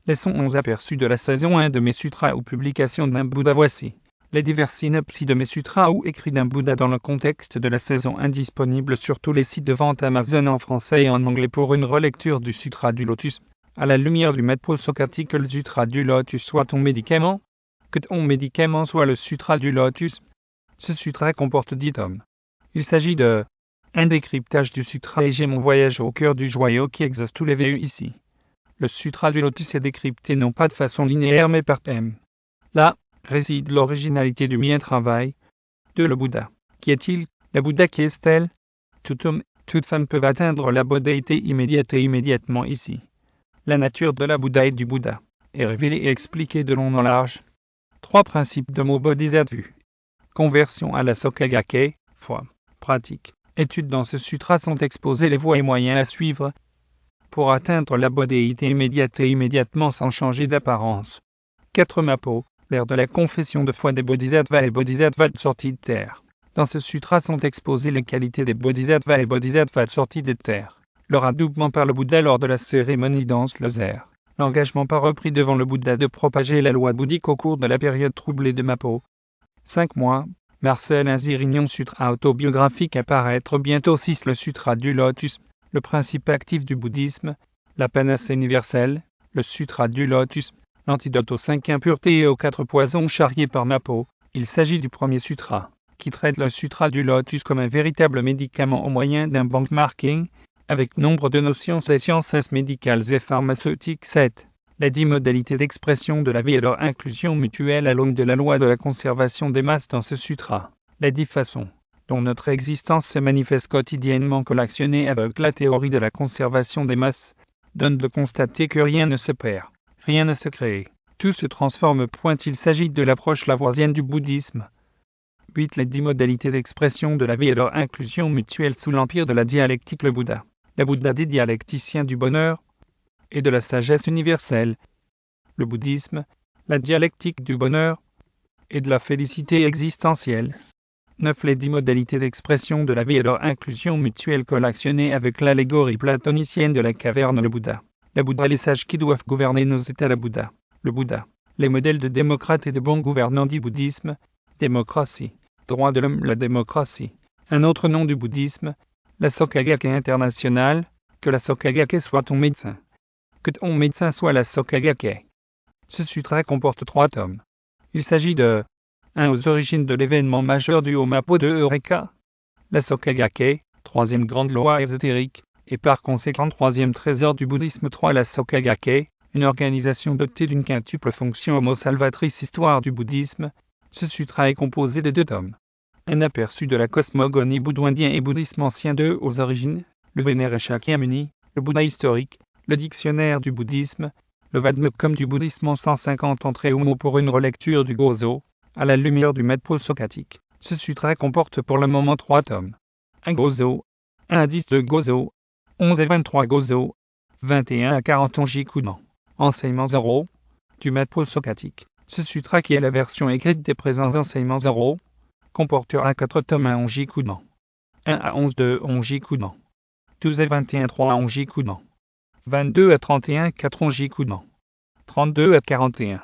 Laissons 11 aperçus de la saison 1 de mes sutras ou publication d'un Bouddha. Voici les divers synopsis de mes sutras ou écrits d'un Bouddha dans le contexte de la saison 1 disponible sur tous les sites de vente Amazon en français et en anglais pour une relecture du Sutra du Lotus. À la lumière du Maître Posokati, que le Sutra du Lotus soit ton médicament, que ton médicament soit le Sutra du Lotus. Ce sutra comporte 10 tomes. Il s'agit de un décryptage du sutra et j'ai mon voyage au cœur du joyau qui exauce tous les vœux ici. Le Sutra du Lotus est décrypté non pas de façon linéaire mais par thème. Là réside l'originalité du mien travail. De le Bouddha. Qui est-il? La Bouddha, qui est-elle? Tout homme, toute femme peuvent atteindre la bouddhaïté immédiate et immédiatement ici. La nature de la Bouddha et du Bouddha est révélée et expliquée de long en large. 3 principes de Mo Bodhisattva. Conversion à la Sokagake, foi, pratique, études. Dans ce sutra sont exposés les voies et moyens à suivre pour atteindre la bouddhaïté immédiate et immédiatement sans changer d'apparence. 4 Mapo, l'ère de la confession de foi des Bodhisattvas et Bodhisattvas sortis de terre. Dans ce sutra sont exposées les qualités des Bodhisattvas et Bodhisattvas sortis de terre. Leur adoubement par le Bouddha lors de la cérémonie danse laser. L'engagement par repris devant le Bouddha de propager la loi bouddhique au cours de la période troublée de Mapo. 5 mois. Marcel Inzirignon, sutra autobiographique à paraître bientôt. 6 Le Sutra du Lotus, le principe actif du bouddhisme, la panacée universelle, le Sutra du Lotus, l'antidote aux 5 impuretés et aux 4 poisons charriés par Mapo. Il s'agit du premier sutra, qui traite le Sutra du Lotus comme un véritable médicament au moyen d'un benchmarking, avec nombre de notions des sciences médicales et pharmaceutiques. 7. Les 10 modalités d'expression de la vie et leur inclusion mutuelle à l'aune de la loi de la conservation des masses. Dans ce sutra, les 10 façons dont notre existence se manifeste quotidiennement collactionnée avec la théorie de la conservation des masses, donne de constater que rien ne se perd, rien ne se crée, tout se transforme. Il s'agit de l'approche lavoisienne du bouddhisme. 8. Les 10 modalités d'expression de la vie et leur inclusion mutuelle sous l'empire de la dialectique. Le Bouddha, la Bouddha des dialecticiens du bonheur et de la sagesse universelle. Le bouddhisme, la dialectique du bonheur et de la félicité existentielle. 9. Les 10 modalités d'expression de la vie et leur inclusion mutuelle collactionnées avec l'allégorie platonicienne de la caverne. Le Bouddha, la Bouddha, les sages qui doivent gouverner nos états. Le Bouddha, les modèles de démocrates et de bons gouvernants du bouddhisme. Démocratie, droit de l'homme, la démocratie. Un autre nom du bouddhisme, la Sokagake internationale. Que la Sokagake soit ton médecin. Que ton médecin soit la Sokagake. Ce sutra comporte 3 tomes. Il s'agit de 1. Aux origines de l'événement majeur du Mapo de Eureka. La Sokagake, 3e grande loi ésotérique, et par conséquent 3e trésor du bouddhisme. 3. La Sokagake, une organisation dotée d'une quintuple fonction homo salvatrice. Histoire du bouddhisme. Ce sutra est composé de 2 tomes. Un aperçu de la cosmogonie bouddho-indien et bouddhisme ancien. 2. Aux origines, le Vénéré Shakyamuni, le Bouddha historique, le dictionnaire du bouddhisme, le Vadmekum du bouddhisme en 150 entrées ou mots pour une relecture du Gozo, à la lumière du Maître Posokati. Ce sutra comporte pour le moment 3 tomes. 1 Gozo, 1 à 10 de Gozo, 11 et 23 Gozo, 21 à 40 Onjikudan. Enseignement 0 du Maître Posokati. Ce sutra, qui est la version écrite des présents enseignements 0, comportera 4 tomes. 1 Onjikudan, 1 à 11 de Onjikudan, 12 et 21 3 Onjikudan, 22 à 31 4 Onjikudan, 32 à 41